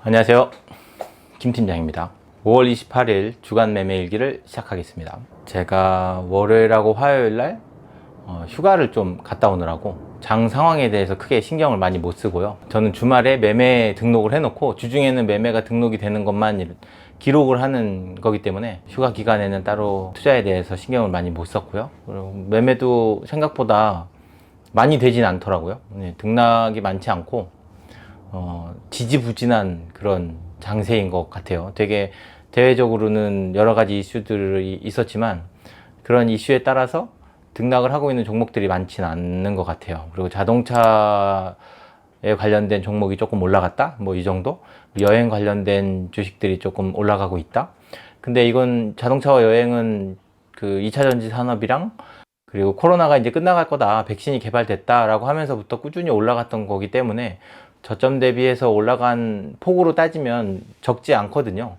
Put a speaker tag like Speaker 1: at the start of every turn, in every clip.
Speaker 1: 안녕하세요. 김 팀장입니다. 5월 28일 주간 매매 일기를 시작하겠습니다. 제가 월요일하고 화요일날 휴가를 좀 갔다 오느라고 장 상황에 대해서 크게 신경을 많이 못 쓰고요. 저는 주말에 매매 등록을 해놓고 주중에는 매매가 등록이 되는 것만 기록을 하는 거기 때문에 휴가 기간에는 따로 투자에 대해서 신경을 많이 못 썼고요. 그리고 매매도 생각보다 많이 되진 않더라고요. 등락이 많지 않고 지지부진한 그런 장세인 것 같아요. 되게 대외적으로는 여러 가지 이슈들이 있었지만 그런 이슈에 따라서 등락을 하고 있는 종목들이 많지는 않는 것 같아요. 그리고 자동차에 관련된 종목이 조금 올라갔다? 뭐 이 정도? 여행 관련된 주식들이 조금 올라가고 있다? 근데 이건 자동차와 여행은 그 2차 전지 산업이랑 그리고 코로나가 이제 끝나갈 거다, 백신이 개발됐다라고 하면서부터 꾸준히 올라갔던 거기 때문에 저점 대비해서 올라간 폭으로 따지면 적지 않거든요.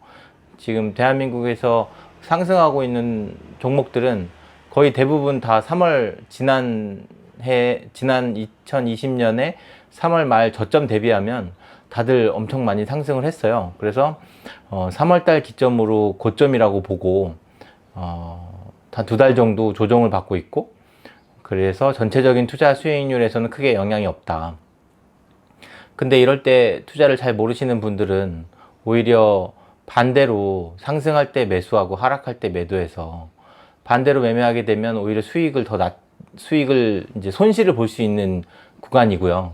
Speaker 1: 지금 대한민국에서 상승하고 있는 종목들은 거의 대부분 다 3월 지난 2020년에 3월 말 저점 대비하면 다들 엄청 많이 상승을 했어요. 그래서 3월 달 기점으로 고점이라고 보고 한 2달 정도 조정을 받고 있고, 그래서 전체적인 투자 수익률에서는 크게 영향이 없다. 근데 이럴 때 투자를 잘 모르시는 분들은 오히려 반대로 상승할 때 매수하고 하락할 때 매도해서 반대로 매매하게 되면 오히려 수익을 이제 손실을 볼 수 있는 구간이고요.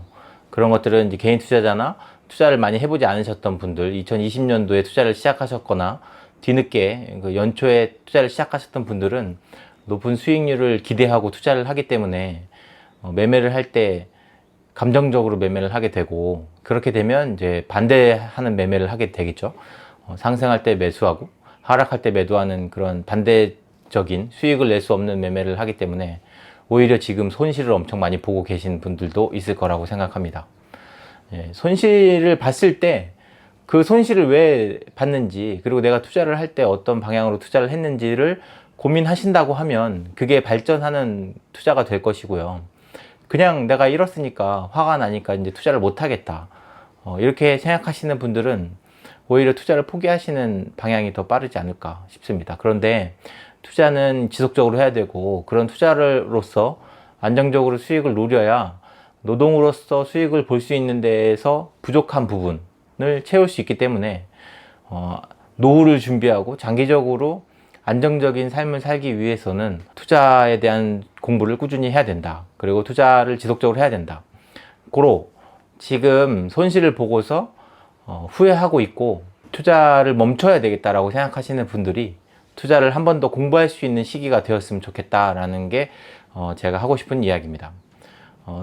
Speaker 1: 그런 것들은 이제 개인 투자자나 투자를 많이 해보지 않으셨던 분들, 2020년도에 투자를 시작하셨거나 뒤늦게 그 연초에 투자를 시작하셨던 분들은 높은 수익률을 기대하고 투자를 하기 때문에 매매를 할 때 감정적으로 매매를 하게 되고, 그렇게 되면 이제 반대하는 매매를 하게 되겠죠. 상승할 때 매수하고 하락할 때 매도하는 그런 반대적인 수익을 낼 수 없는 매매를 하기 때문에 오히려 지금 손실을 엄청 많이 보고 계신 분들도 있을 거라고 생각합니다. 손실을 봤을 때 그 손실을 왜 봤는지, 그리고 내가 투자를 할 때 어떤 방향으로 투자를 했는지를 고민하신다고 하면 그게 발전하는 투자가 될 것이고요. 그냥 내가 잃었으니까 화가 나니까 이제 투자를 못 하겠다, 이렇게 생각하시는 분들은 오히려 투자를 포기하시는 방향이 더 빠르지 않을까 싶습니다. 그런데 투자는 지속적으로 해야 되고, 그런 투자로서 안정적으로 수익을 누려야 노동으로서 수익을 볼 수 있는 데에서 부족한 부분을 채울 수 있기 때문에 노후를 준비하고 장기적으로 안정적인 삶을 살기 위해서는 투자에 대한 공부를 꾸준히 해야 된다. 그리고 투자를 지속적으로 해야 된다. 고로 지금 손실을 보고서 후회하고 있고 투자를 멈춰야 되겠다라고 생각하시는 분들이 투자를 한 번 더 공부할 수 있는 시기가 되었으면 좋겠다라는 게 제가 하고 싶은 이야기입니다.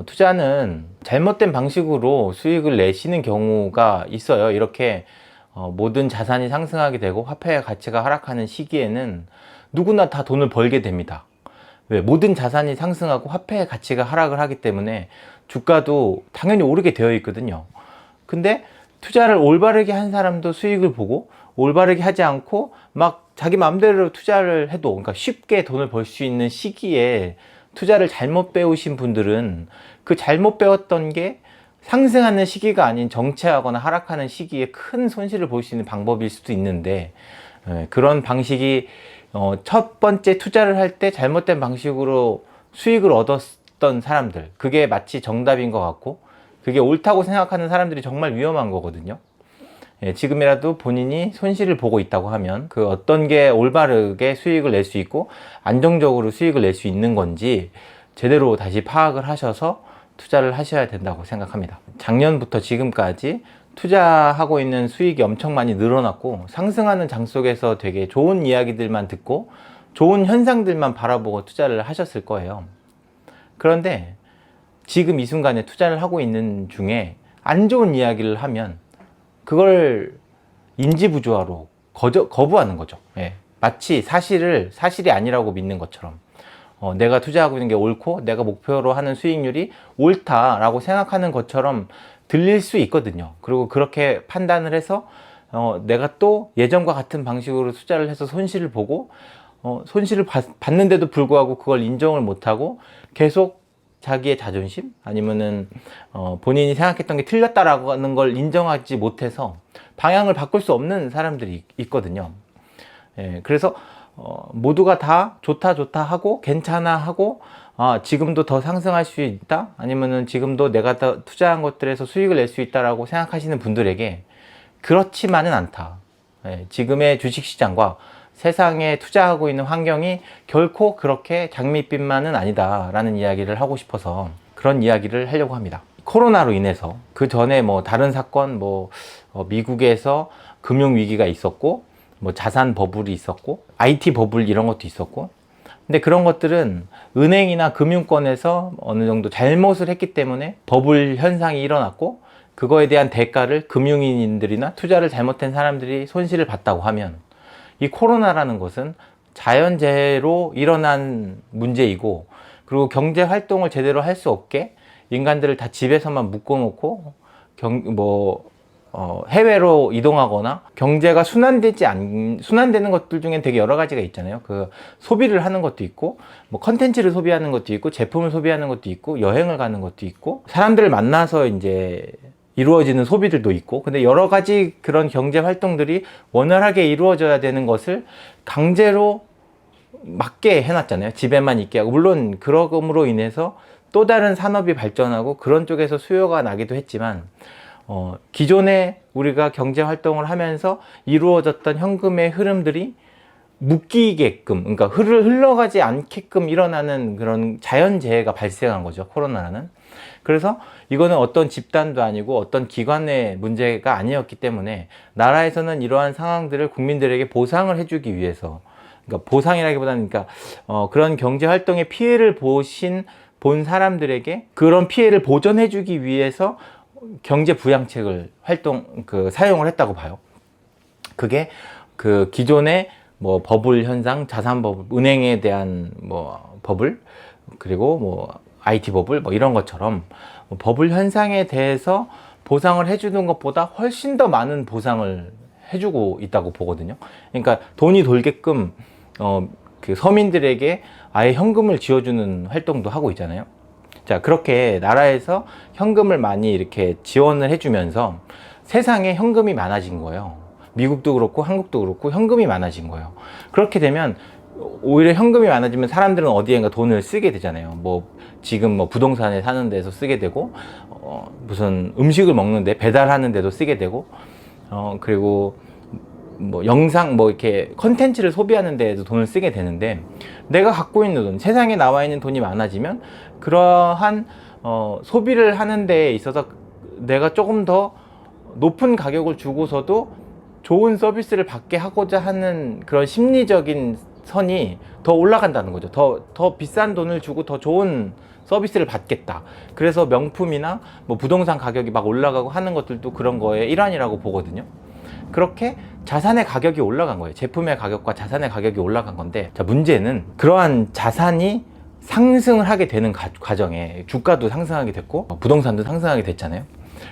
Speaker 1: 투자는 잘못된 방식으로 수익을 내시는 경우가 있어요. 이렇게 모든 자산이 상승하게 되고 화폐의 가치가 하락하는 시기에는 누구나 다 돈을 벌게 됩니다. 왜? 모든 자산이 상승하고 화폐의 가치가 하락을 하기 때문에 주가도 당연히 오르게 되어 있거든요. 근데 투자를 올바르게 한 사람도 수익을 보고, 올바르게 하지 않고 막 자기 마음대로 투자를 해도, 그러니까 쉽게 돈을 벌 수 있는 시기에 투자를 잘못 배우신 분들은 그 잘못 배웠던 게 상승하는 시기가 아닌 정체하거나 하락하는 시기에 큰 손실을 볼 수 있는 방법일 수도 있는데, 그런 방식이 첫 번째 투자를 할 때 잘못된 방식으로 수익을 얻었던 사람들, 그게 마치 정답인 것 같고 그게 옳다고 생각하는 사람들이 정말 위험한 거거든요. 지금이라도 본인이 손실을 보고 있다고 하면 그 어떤 게 올바르게 수익을 낼 수 있고 안정적으로 수익을 낼 수 있는 건지 제대로 다시 파악을 하셔서 투자를 하셔야 된다고 생각합니다. 작년부터 지금까지 투자하고 있는 수익이 엄청 많이 늘어났고, 상승하는 장 속에서 되게 좋은 이야기들만 듣고 좋은 현상들만 바라보고 투자를 하셨을 거예요. 그런데 지금 이 순간에 투자를 하고 있는 중에 안 좋은 이야기를 하면 그걸 인지부조화로 거부하는 거죠. 마치 사실이 아니라고 믿는 것처럼. 내가 투자하고 있는 게 옳고 내가 목표로 하는 수익률이 옳다라고 생각하는 것처럼 들릴 수 있거든요. 그리고 그렇게 판단을 해서 내가 또 예전과 같은 방식으로 투자를 해서 손실을 보고, 손실을 봤는데도 불구하고 그걸 인정을 못하고 계속 자기의 자존심 아니면은 본인이 생각했던 게 틀렸다라고 하는 걸 인정하지 못해서 방향을 바꿀 수 없는 사람들이 있거든요. 예, 그래서 모두가 다 좋다 좋다 하고 괜찮아 하고 지금도 더 상승할 수 있다 아니면은 지금도 내가 더 투자한 것들에서 수익을 낼 수 있다라고 생각하시는 분들에게 그렇지만은 않다. 예, 지금의 주식시장과 세상에 투자하고 있는 환경이 결코 그렇게 장밋빛만은 아니다 라는 이야기를 하고 싶어서 그런 이야기를 하려고 합니다. 코로나로 인해서 그 전에 뭐 다른 사건 미국에서 금융위기가 있었고 뭐 자산 버블이 있었고 IT 버블 이런 것도 있었고 근데 그런 것들은 은행이나 금융권에서 어느 정도 잘못을 했기 때문에 버블 현상이 일어났고 그거에 대한 대가를 금융인들이나 투자를 잘못한 사람들이 손실을 봤다고 하면 이 코로나라는 것은 자연재해로 일어난 문제이고 그리고 경제 활동을 제대로 할 수 없게 인간들을 다 집에서만 묶어놓고 해외로 이동하거나 경제가 순환되는 것들 중엔 되게 여러 가지가 있잖아요. 그 소비를 하는 것도 있고 뭐 컨텐츠를 소비하는 것도 있고 제품을 소비하는 것도 있고 여행을 가는 것도 있고 사람들을 만나서 이제 이루어지는 소비들도 있고 근데 여러 가지 그런 경제 활동들이 원활하게 이루어져야 되는 것을 강제로 막게 해놨잖아요. 집에만 있게 하고 물론 그러므로 인해서 또 다른 산업이 발전하고 그런 쪽에서 수요가 나기도 했지만 기존에 우리가 경제 활동을 하면서 이루어졌던 현금의 흐름들이 묶이게끔 그러니까 흘러가지 않게끔 일어나는 그런 자연재해가 발생한 거죠. 코로나라는. 그래서 이거는 어떤 집단도 아니고 어떤 기관의 문제가 아니었기 때문에 나라에서는 이러한 상황들을 국민들에게 보상을 해주기 위해서 그러니까 보상이라기보다는 그러니까 그런 경제 활동의 피해를 본 사람들에게 그런 피해를 보전해주기 위해서 경제 부양책을 사용을 했다고 봐요. 그게 그 기존의 뭐 버블 현상, 자산 버블, 은행에 대한 뭐 버블, 그리고 뭐 IT 버블 뭐 이런 것처럼 버블 현상에 대해서 보상을 해주는 것보다 훨씬 더 많은 보상을 해주고 있다고 보거든요. 그러니까 돈이 돌게끔 그 서민들에게 아예 현금을 쥐어주는 활동도 하고 있잖아요. 자, 그렇게 나라에서 현금을 많이 이렇게 지원을 해주면서 세상에 현금이 많아진 거예요. 미국도 그렇고 한국도 그렇고 현금이 많아진 거예요. 그렇게 되면 오히려 현금이 많아지면 사람들은 어디엔가 돈을 쓰게 되잖아요. 뭐 지금 뭐 부동산에 사는 데서 쓰게 되고 무슨 음식을 먹는데 배달하는 데도 쓰게 되고 그리고 뭐 영상 뭐 이렇게 컨텐츠를 소비하는 데에도 돈을 쓰게 되는데 내가 갖고 있는 돈, 세상에 나와 있는 돈이 많아지면 그러한 소비를 하는 데에 있어서 내가 조금 더 높은 가격을 주고서도 좋은 서비스를 받게 하고자 하는 그런 심리적인 선이 더 올라간다는 거죠. 더 비싼 돈을 주고 더 좋은 서비스를 받겠다. 그래서 명품이나 뭐 부동산 가격이 막 올라가고 하는 것들도 그런 거의 일환이라고 보거든요. 그렇게 자산의 가격이 올라간 거예요. 제품의 가격과 자산의 가격이 올라간 건데, 자, 문제는 그러한 자산이 상승을 하게 되는 과정에 주가도 상승하게 됐고 부동산도 상승하게 됐잖아요.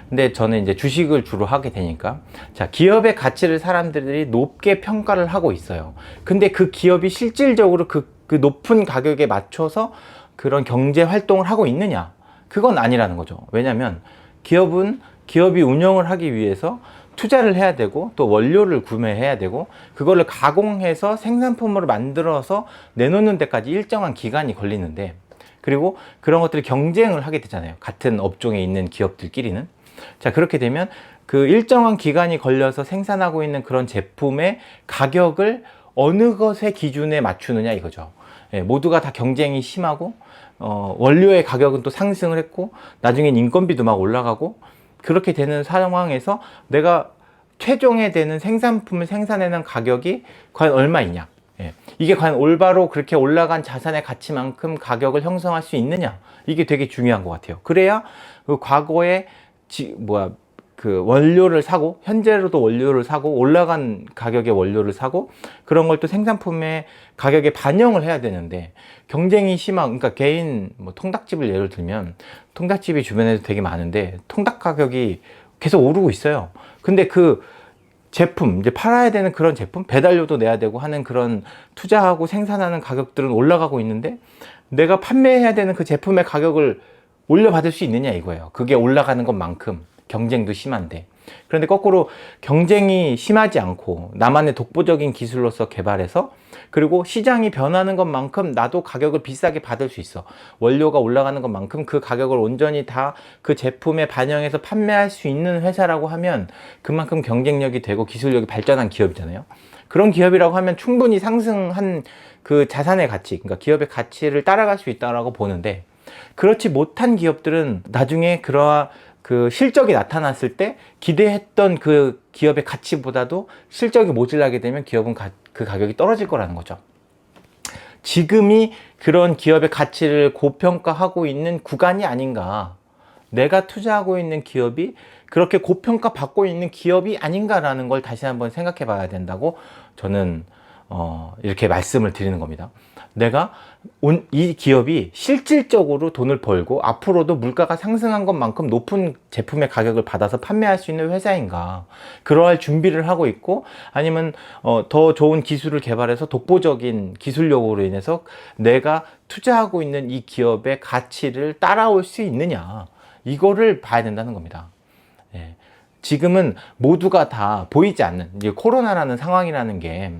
Speaker 1: 근데 저는 이제 주식을 주로 하게 되니까, 자, 기업의 가치를 사람들이 높게 평가를 하고 있어요. 근데 그 기업이 실질적으로 그 높은 가격에 맞춰서 그런 경제 활동을 하고 있느냐? 그건 아니라는 거죠. 왜냐면 기업이 운영을 하기 위해서 투자를 해야 되고 또 원료를 구매해야 되고 그거를 가공해서 생산품으로 만들어서 내놓는 데까지 일정한 기간이 걸리는데, 그리고 그런 것들이 경쟁을 하게 되잖아요. 같은 업종에 있는 기업들끼리는. 자, 그렇게 되면 그 일정한 기간이 걸려서 생산하고 있는 그런 제품의 가격을 어느 것의 기준에 맞추느냐 이거죠. 예, 모두가 다 경쟁이 심하고 원료의 가격은 또 상승을 했고 나중엔 인건비도 막 올라가고 그렇게 되는 상황에서 내가 최종에 되는 생산품을 생산해낸 가격이 과연 얼마이냐, 예, 이게 과연 올바로 그렇게 올라간 자산의 가치만큼 가격을 형성할 수 있느냐, 이게 되게 중요한 것 같아요. 그래야 그 과거에 그 원료를 사고 현재로도 원료를 사고 올라간 가격의 원료를 사고 그런 걸 또 생산품의 가격에 반영을 해야 되는데, 경쟁이 심한, 그러니까 개인 뭐 통닭집을 예를 들면 통닭집이 주변에도 되게 많은데 통닭 가격이 계속 오르고 있어요. 근데 그 제품, 이제 팔아야 되는 그런 제품, 배달료도 내야 되고 하는 그런 투자하고 생산하는 가격들은 올라가고 있는데 내가 판매해야 되는 그 제품의 가격을 올려받을 수 있느냐 이거예요. 그게 올라가는 것만큼 경쟁도 심한데. 그런데 거꾸로 경쟁이 심하지 않고 나만의 독보적인 기술로서 개발해서 그리고 시장이 변하는 것만큼 나도 가격을 비싸게 받을 수 있어. 원료가 올라가는 것만큼 그 가격을 온전히 다 그 제품에 반영해서 판매할 수 있는 회사라고 하면 그만큼 경쟁력이 되고 기술력이 발전한 기업이잖아요. 그런 기업이라고 하면 충분히 상승한 그 자산의 가치, 그러니까 기업의 가치를 따라갈 수 있다고 보는데 그렇지 못한 기업들은 나중에 그러한 그 실적이 나타났을 때 기대했던 그 기업의 가치보다도 실적이 모자라게 되면 기업은 그 가격이 떨어질 거라는 거죠. 지금이 그런 기업의 가치를 고평가하고 있는 구간이 아닌가. 내가 투자하고 있는 기업이 그렇게 고평가 받고 있는 기업이 아닌가라는 걸 다시 한번 생각해 봐야 된다고 저는 이렇게 말씀을 드리는 겁니다. 내가 이 기업이 실질적으로 돈을 벌고 앞으로도 물가가 상승한 것만큼 높은 제품의 가격을 받아서 판매할 수 있는 회사인가, 그러할 준비를 하고 있고 아니면 더 좋은 기술을 개발해서 독보적인 기술력으로 인해서 내가 투자하고 있는 이 기업의 가치를 따라올 수 있느냐, 이거를 봐야 된다는 겁니다. 예. 지금은 모두가 다 보이지 않는, 이제 코로나라는 상황이라는 게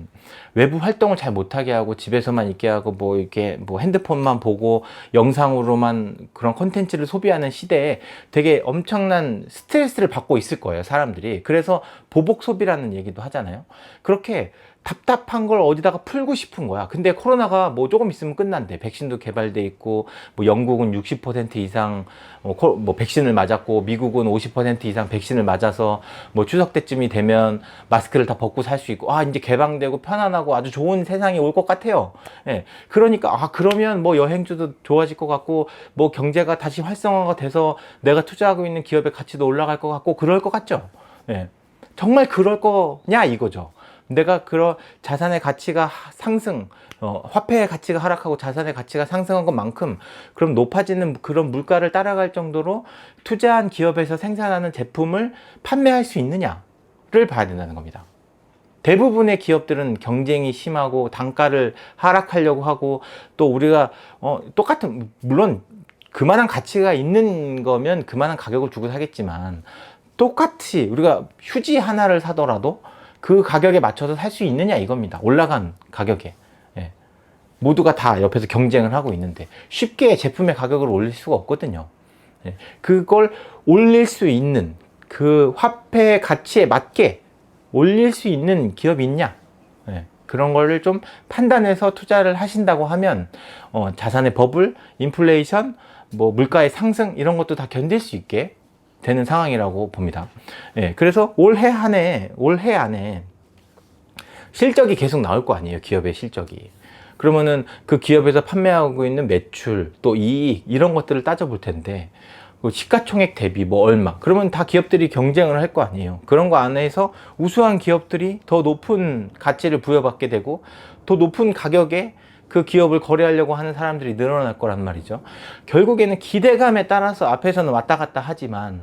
Speaker 1: 외부 활동을 잘 못하게 하고 집에서만 있게 하고 뭐 이렇게 뭐 핸드폰만 보고 영상으로만 그런 콘텐츠를 소비하는 시대에 되게 엄청난 스트레스를 받고 있을 거예요, 사람들이. 그래서 보복 소비라는 얘기도 하잖아요. 그렇게 답답한 걸 어디다가 풀고 싶은 거야. 근데 코로나가 뭐 조금 있으면 끝난대. 백신도 개발돼 있고, 뭐 영국은 60% 이상 뭐 백신을 맞았고, 미국은 50% 이상 백신을 맞아서 뭐 추석 때쯤이 되면 마스크를 다 벗고 살 수 있고, 이제 개방되고 편안하고 아주 좋은 세상이 올 것 같아요. 예. 그러니까 그러면 뭐 여행주도 좋아질 것 같고, 뭐 경제가 다시 활성화가 돼서 내가 투자하고 있는 기업의 가치도 올라갈 것 같고, 그럴 것 같죠. 예. 정말 그럴 거냐 이거죠. 내가 그런 자산의 가치가 상승, 화폐의 가치가 하락하고 자산의 가치가 상승한 것만큼 그럼 높아지는 그런 물가를 따라갈 정도로 투자한 기업에서 생산하는 제품을 판매할 수 있느냐를 봐야 된다는 겁니다. 대부분의 기업들은 경쟁이 심하고 단가를 하락하려고 하고, 또 우리가 똑같은, 물론 그만한 가치가 있는 거면 그만한 가격을 주고 사겠지만 똑같이 우리가 휴지 하나를 사더라도 그 가격에 맞춰서 살 수 있느냐 이겁니다. 올라간 가격에. 예. 모두가 다 옆에서 경쟁을 하고 있는데 쉽게 제품의 가격을 올릴 수가 없거든요. 예. 그걸 올릴 수 있는, 그 화폐의 가치에 맞게 올릴 수 있는 기업이 있냐, 예. 그런 거를 좀 판단해서 투자를 하신다고 하면 자산의 버블, 인플레이션, 뭐 물가의 상승 이런 것도 다 견딜 수 있게 되는 상황이라고 봅니다. 예, 그래서 올해 안에 실적이 계속 나올 거 아니에요, 기업의 실적이. 그러면은 그 기업에서 판매하고 있는 매출, 또 이익, 이런 것들을 따져볼 텐데, 시가총액 대비 뭐 얼마, 그러면 다 기업들이 경쟁을 할 거 아니에요. 그런 거 안에서 우수한 기업들이 더 높은 가치를 부여받게 되고 더 높은 가격에 그 기업을 거래하려고 하는 사람들이 늘어날 거란 말이죠. 결국에는 기대감에 따라서 앞에서는 왔다 갔다 하지만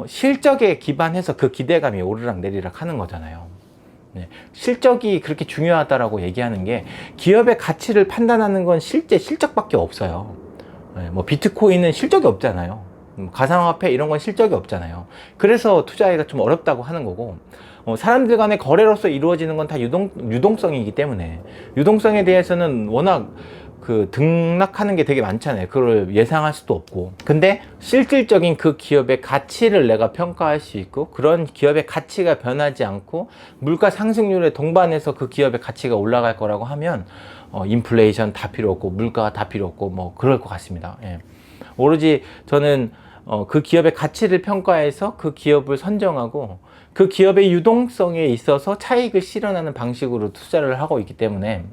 Speaker 1: 실적에 기반해서 그 기대감이 오르락 내리락 하는 거잖아요. 네. 실적이 그렇게 중요하다라고 얘기하는 게, 기업의 가치를 판단하는 건 실제 실적밖에 없어요. 네. 뭐 비트코인은 실적이 없잖아요. 가상화폐 이런 건 실적이 없잖아요. 그래서 투자하기가 좀 어렵다고 하는 거고, 사람들 간의 거래로서 이루어지는 건 다 유동성이기 때문에, 유동성에 대해서는 워낙 그 등락하는 게 되게 많잖아요. 그걸 예상할 수도 없고. 근데 실질적인 그 기업의 가치를 내가 평가할 수 있고, 그런 기업의 가치가 변하지 않고 물가 상승률에 동반해서 그 기업의 가치가 올라갈 거라고 하면 인플레이션 다 필요 없고 물가가 다 필요 없고 뭐 그럴 것 같습니다. 예. 오로지 저는 그 기업의 가치를 평가해서 그 기업을 선정하고 그 기업의 유동성에 있어서 차익을 실현하는 방식으로 투자를 하고 있기 때문에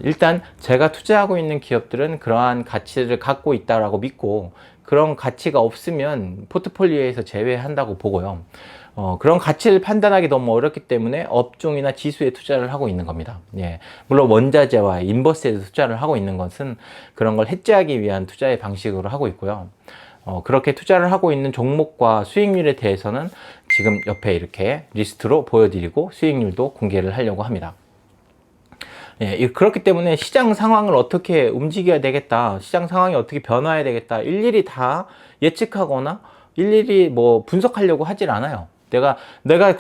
Speaker 1: 일단 제가 투자하고 있는 기업들은 그러한 가치를 갖고 있다라고 믿고, 그런 가치가 없으면 포트폴리오에서 제외한다고 보고요. 그런 가치를 판단하기 너무 어렵기 때문에 업종이나 지수에 투자를 하고 있는 겁니다. 예. 물론 원자재와 인버스에 투자를 하고 있는 것은 그런 걸 해지하기 위한 투자의 방식으로 하고 있고요. 그렇게 투자를 하고 있는 종목과 수익률에 대해서는 지금 옆에 이렇게 리스트로 보여드리고 수익률도 공개를 하려고 합니다. 예, 그렇기 때문에 시장 상황을 어떻게 움직여야 되겠다, 시장 상황이 어떻게 변화해야 되겠다, 일일이 다 예측하거나 일일이 뭐 분석하려고 하질 않아요. 내가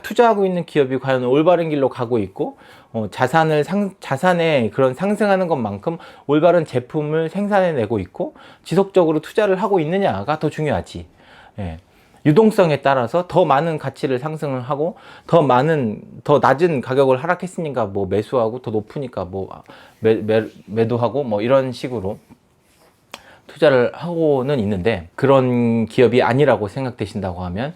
Speaker 1: 투자하고 있는 기업이 과연 올바른 길로 가고 있고, 자산의 그런 상승하는 것만큼 올바른 제품을 생산해내고 있고, 지속적으로 투자를 하고 있느냐가 더 중요하지. 예. 유동성에 따라서 더 많은 가치를 상승을 하고 더 낮은 가격을 하락했으니까 뭐 매수하고, 더 높으니까 뭐 매도하고, 뭐 이런 식으로 투자를 하고는 있는데, 그런 기업이 아니라고 생각되신다고 하면,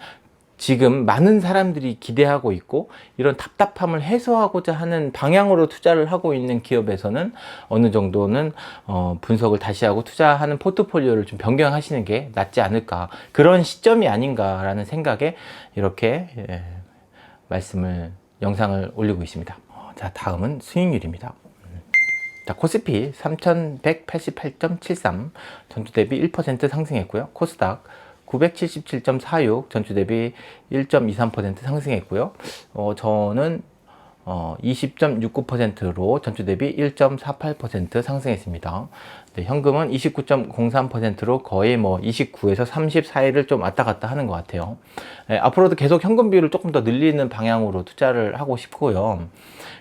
Speaker 1: 지금 많은 사람들이 기대하고 있고 이런 답답함을 해소하고자 하는 방향으로 투자를 하고 있는 기업에서는 어느 정도는 분석을 다시 하고 투자하는 포트폴리오를 좀 변경하시는 게 낫지 않을까, 그런 시점이 아닌가라는 생각에 이렇게 영상을 올리고 있습니다. 자, 다음은 수익률입니다. 자, 코스피 3188.73, 전주 대비 1% 상승했고요. 코스닥 977.46, 전주 대비 1.23% 상승했고요. 저는 20.69%로 전주 대비 1.48% 상승했습니다. 네, 현금은 29.03%로 거의 뭐 29에서 30 사이를 좀 왔다 갔다 하는 것 같아요. 네, 앞으로도 계속 현금 비율을 조금 더 늘리는 방향으로 투자를 하고 싶고요.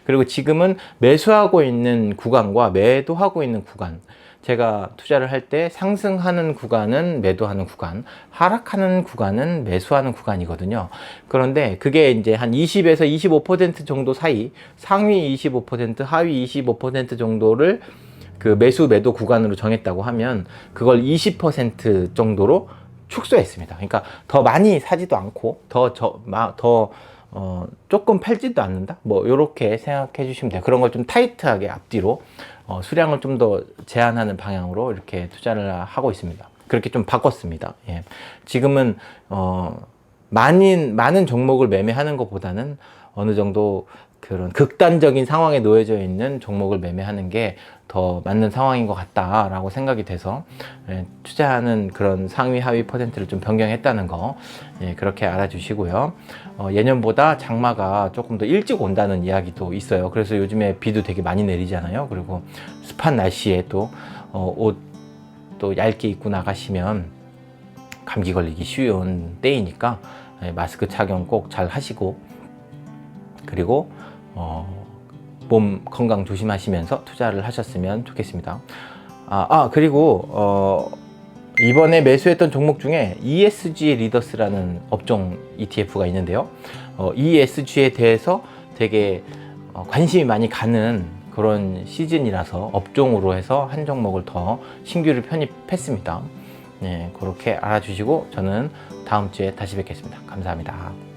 Speaker 1: 그리고 지금은 매수하고 있는 구간과 매도하고 있는 구간, 제가 투자를 할 때 상승하는 구간은 매도하는 구간, 하락하는 구간은 매수하는 구간이거든요. 그런데 그게 이제 한 20에서 25% 정도 사이, 상위 25%, 하위 25% 정도를 그 매수 매도 구간으로 정했다고 하면 그걸 20% 정도로 축소했습니다. 그러니까 더 많이 사지도 않고 조금 팔지도 않는다, 뭐 이렇게 생각해 주시면 돼요. 그런 걸 좀 타이트하게 앞뒤로 수량을 좀 더 제한하는 방향으로 이렇게 투자를 하고 있습니다. 그렇게 좀 바꿨습니다. 예. 지금은 많은 종목을 매매하는 것보다는 어느 정도 그런 극단적인 상황에 놓여져 있는 종목을 매매하는 게 더 맞는 상황인 것 같다라고 생각이 돼서 투자하는 그런 상위 하위 퍼센트를 좀 변경했다는 거, 그렇게 알아주시고요. 예년보다 장마가 조금 더 일찍 온다는 이야기도 있어요. 그래서 요즘에 비도 되게 많이 내리잖아요. 그리고 습한 날씨에 또 옷 또 얇게 입고 나가시면 감기 걸리기 쉬운 때이니까 마스크 착용 꼭 잘 하시고, 그리고 몸 건강 조심하시면서 투자를 하셨으면 좋겠습니다. 그리고 이번에 매수했던 종목 중에 ESG 리더스라는 업종 ETF가 있는데요. ESG에 대해서 되게 관심이 많이 가는 그런 시즌이라서 업종으로 해서 한 종목을 더 신규를 편입했습니다. 네, 그렇게 알아주시고 저는 다음 주에 다시 뵙겠습니다. 감사합니다.